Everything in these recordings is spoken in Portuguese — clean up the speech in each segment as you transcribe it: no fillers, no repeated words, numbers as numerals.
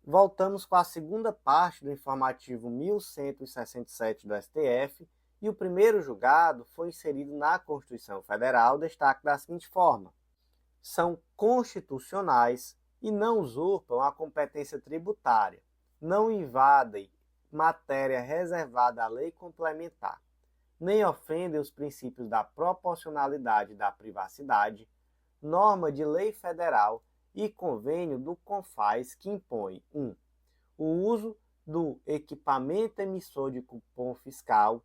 Voltamos com a segunda parte do informativo 1167 do STF e o primeiro julgado foi inserido na Constituição Federal, destaque da seguinte forma: são constitucionais e não usurpam a competência tributária, não invadem matéria reservada à lei complementar, nem ofendem os princípios da proporcionalidade e da privacidade, norma de lei federal e convênio do CONFAS que impõe 1. O uso do equipamento emissor de cupom fiscal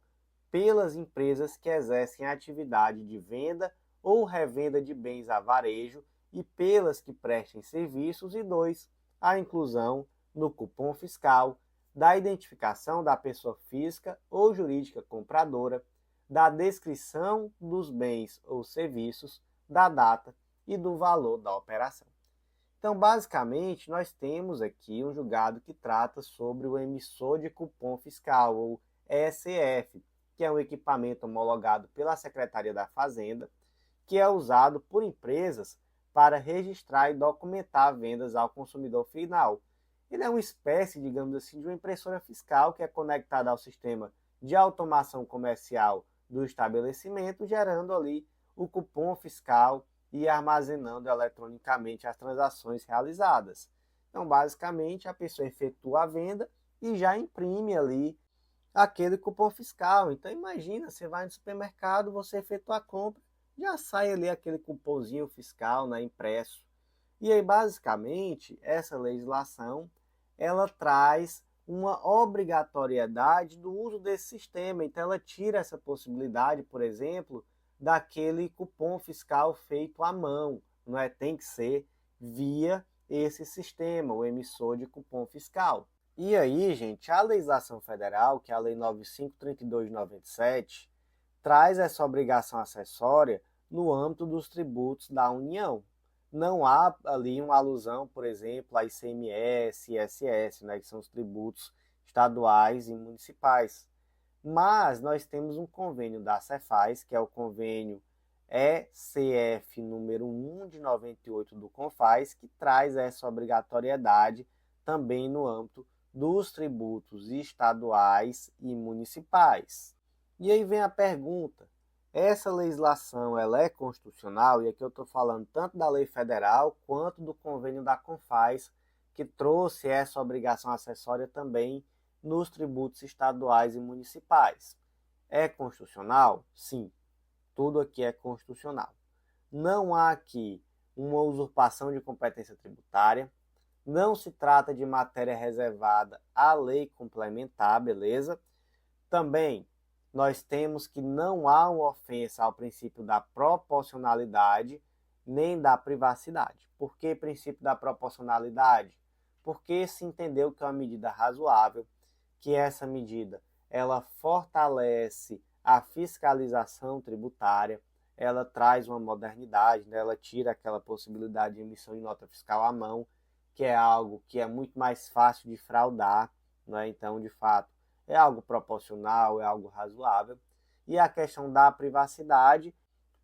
pelas empresas que exercem atividade de venda ou revenda de bens a varejo e pelas que prestem serviços, e 2. A inclusão no cupom fiscal da identificação da pessoa física ou jurídica compradora, da descrição dos bens ou serviços, da data e do valor da operação. Então, basicamente, nós temos aqui um julgado que trata sobre o emissor de cupom fiscal, ou ECF, que é um equipamento homologado pela Secretaria da Fazenda, que é usado por empresas para registrar e documentar vendas ao consumidor final. Ele é uma espécie, digamos assim, de uma impressora fiscal que é conectada ao sistema de automação comercial do estabelecimento, gerando ali o cupom fiscal e armazenando eletronicamente as transações realizadas. Então, basicamente, a pessoa efetua a venda e já imprime ali aquele cupom fiscal. Então, imagina, você vai no supermercado, você efetua a compra, já sai ali aquele cupomzinho fiscal, né, impresso. E aí, basicamente, essa legislação, ela traz uma obrigatoriedade do uso desse sistema. Então, ela tira essa possibilidade, por exemplo, daquele cupom fiscal feito à mão, não é? Tem que ser via esse sistema, o emissor de cupom fiscal. E aí, gente, a legislação federal, que é a Lei 9532 de 97, traz essa obrigação acessória no âmbito dos tributos da União. Não há ali uma alusão, por exemplo, a ICMS, ISS, né, que são os tributos estaduais e municipais. Mas nós temos um convênio da Cefaz, que é o convênio ECF número 1 de 98 do CONFAS, que traz essa obrigatoriedade também no âmbito dos tributos estaduais e municipais. E aí vem a pergunta: essa legislação ela é constitucional? E aqui eu estou falando tanto da lei federal quanto do convênio da CONFAS, que trouxe essa obrigação acessória também nos tributos estaduais e municipais. É constitucional? Sim, tudo aqui é constitucional. Não há aqui uma usurpação de competência tributária, não se trata de matéria reservada à lei complementar, beleza? Também nós temos que não há uma ofensa ao princípio da proporcionalidade nem da privacidade. Por que princípio da proporcionalidade? Porque se entendeu que é uma medida razoável, que essa medida ela fortalece a fiscalização tributária, ela traz uma modernidade, né? Ela tira aquela possibilidade de emissão de nota fiscal à mão, que é algo que é muito mais fácil de fraudar, né? Então, de fato, é algo proporcional, é algo razoável. E a questão da privacidade,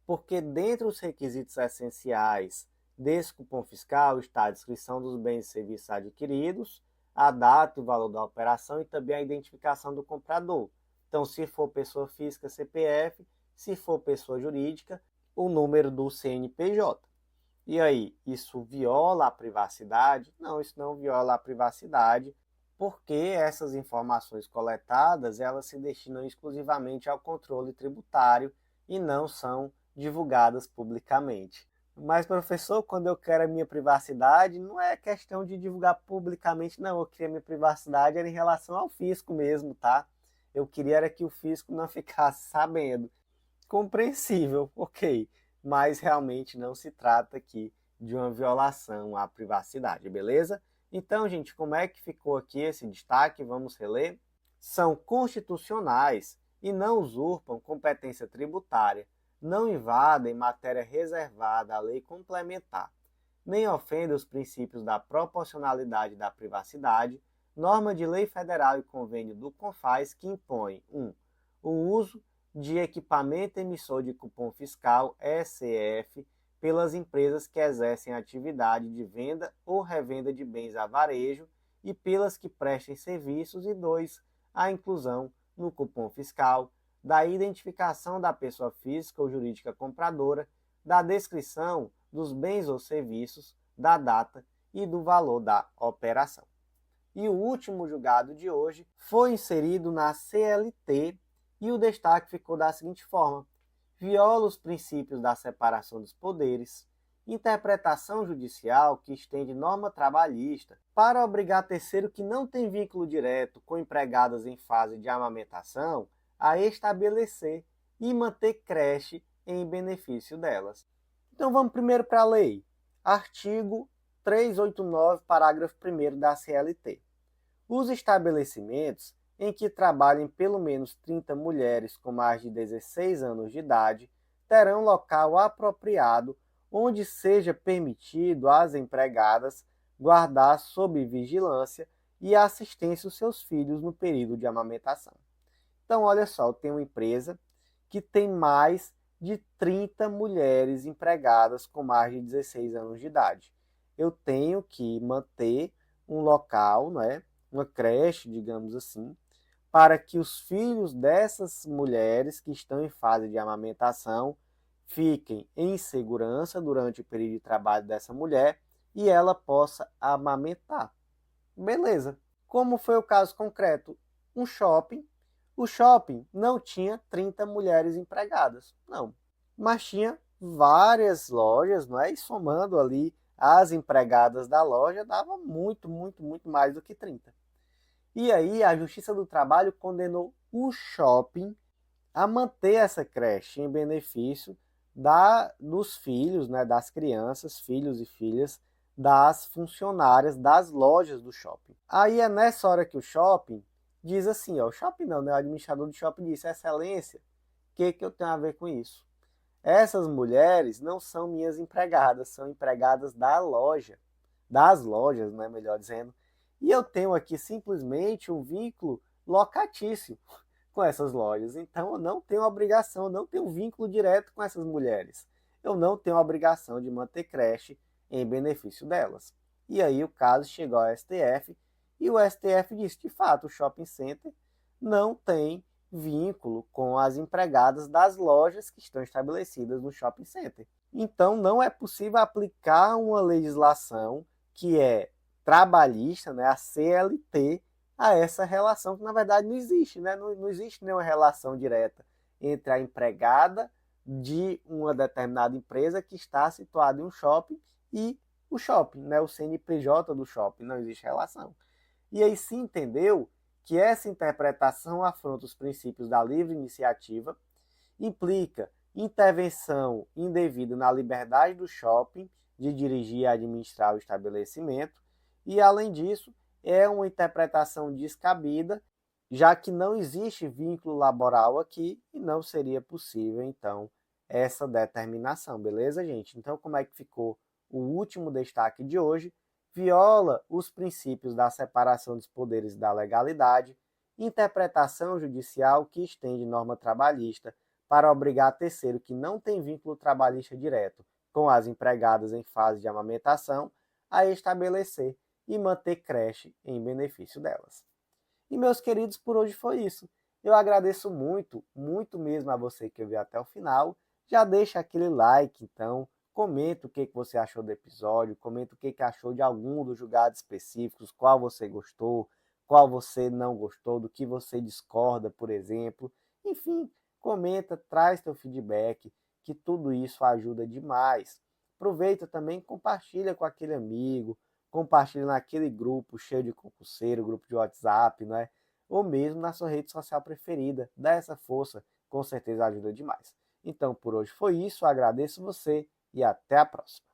porque dentre os requisitos essenciais desse cupom fiscal está a descrição dos bens e serviços adquiridos, a data e o valor da operação e também a identificação do comprador. Então, se for pessoa física, CPF, se for pessoa jurídica, o número do CNPJ. E aí, isso viola a privacidade? Não, isso não viola a privacidade, porque essas informações coletadas, elas se destinam exclusivamente ao controle tributário e não são divulgadas publicamente. Mas, professor, quando eu quero a minha privacidade, não é questão de divulgar publicamente, não. Eu queria minha privacidade era em relação ao fisco mesmo, tá? Eu queria era que o fisco não ficasse sabendo. Compreensível, ok. Mas realmente não se trata aqui de uma violação à privacidade, beleza? Então, gente, como é que ficou aqui esse destaque? Vamos reler. São constitucionais e não usurpam competência tributária, não invadem matéria reservada à lei complementar, nem ofendem os princípios da proporcionalidade e da privacidade, norma de lei federal e convênio do CONFAS que impõe 1. O uso de equipamento emissor de cupom fiscal ECF pelas empresas que exercem atividade de venda ou revenda de bens a varejo e pelas que prestem serviços, e 2, a inclusão no cupom fiscal da identificação da pessoa física ou jurídica compradora, da descrição dos bens ou serviços, da data e do valor da operação. E o último julgado de hoje foi inserido na CLT e o destaque ficou da seguinte forma: viola os princípios da separação dos poderes, interpretação judicial que estende norma trabalhista para obrigar terceiro que não tem vínculo direto com empregadas em fase de amamentação a estabelecer e manter creche em benefício delas. Então vamos primeiro para a lei. Artigo 389, parágrafo 1º da CLT. Os estabelecimentos em que trabalhem pelo menos 30 mulheres com mais de 16 anos de idade terão local apropriado onde seja permitido às empregadas guardar sob vigilância e assistência os seus filhos no período de amamentação. Então, olha só, eu tenho uma empresa que tem mais de 30 mulheres empregadas com mais de 16 anos de idade. Eu tenho que manter um local, né, uma creche, digamos assim, para que os filhos dessas mulheres que estão em fase de amamentação fiquem em segurança durante o período de trabalho dessa mulher e ela possa amamentar. Beleza. Como foi o caso concreto? Um shopping. O shopping não tinha 30 mulheres empregadas, não. Mas tinha várias lojas, não é? E somando ali as empregadas da loja, dava muito mais do que 30. E aí a Justiça do Trabalho condenou o shopping a manter essa creche em benefício dos filhos, né, das crianças, filhos e filhas das funcionárias das lojas do shopping. Aí é nessa hora que o shopping diz assim, o shopping não, né, o administrador do shopping disse: excelência, o que eu tenho a ver com isso? Essas mulheres não são minhas empregadas, são empregadas da loja, das lojas, né, melhor dizendo, e eu tenho aqui simplesmente um vínculo locatício com essas lojas. Então eu não tenho obrigação, eu não tenho vínculo direto com essas mulheres. Eu não tenho obrigação de manter creche em benefício delas. E aí o caso chegou ao STF e o STF disse: de fato, o shopping center não tem vínculo com as empregadas das lojas que estão estabelecidas no shopping center. Então não é possível aplicar uma legislação que é trabalhista, né, a CLT, a essa relação que na verdade não existe, né? Não existe nenhuma relação direta entre a empregada de uma determinada empresa que está situada em um shopping e o shopping, né? O CNPJ do shopping, não existe relação. E aí se entendeu que essa interpretação afronta os princípios da livre iniciativa, implica intervenção indevida na liberdade do shopping de dirigir e administrar o estabelecimento e, além disso, é uma interpretação descabida, já que não existe vínculo laboral aqui e não seria possível, então, essa determinação, beleza, gente? Então, como é que ficou o último destaque de hoje? Viola os princípios da separação dos poderes e da legalidade, interpretação judicial que estende norma trabalhista para obrigar terceiro que não tem vínculo trabalhista direto com as empregadas em fase de amamentação a estabelecer e manter creche em benefício delas. E, meus queridos, por hoje foi isso. Eu agradeço muito mesmo a você que ouviu até o final. Já deixa aquele like, então, comenta o que você achou do episódio, comenta o que achou de algum dos julgados específicos, qual você gostou, qual você não gostou, do que você discorda, por exemplo. Enfim, comenta, traz teu feedback, que tudo isso ajuda demais. Aproveita também, compartilha com aquele amigo, compartilha naquele grupo cheio de concurseiro, grupo de WhatsApp, né? Ou mesmo na sua rede social preferida. Dá essa força, com certeza ajuda demais. Então, por hoje foi isso. Agradeço você e até a próxima.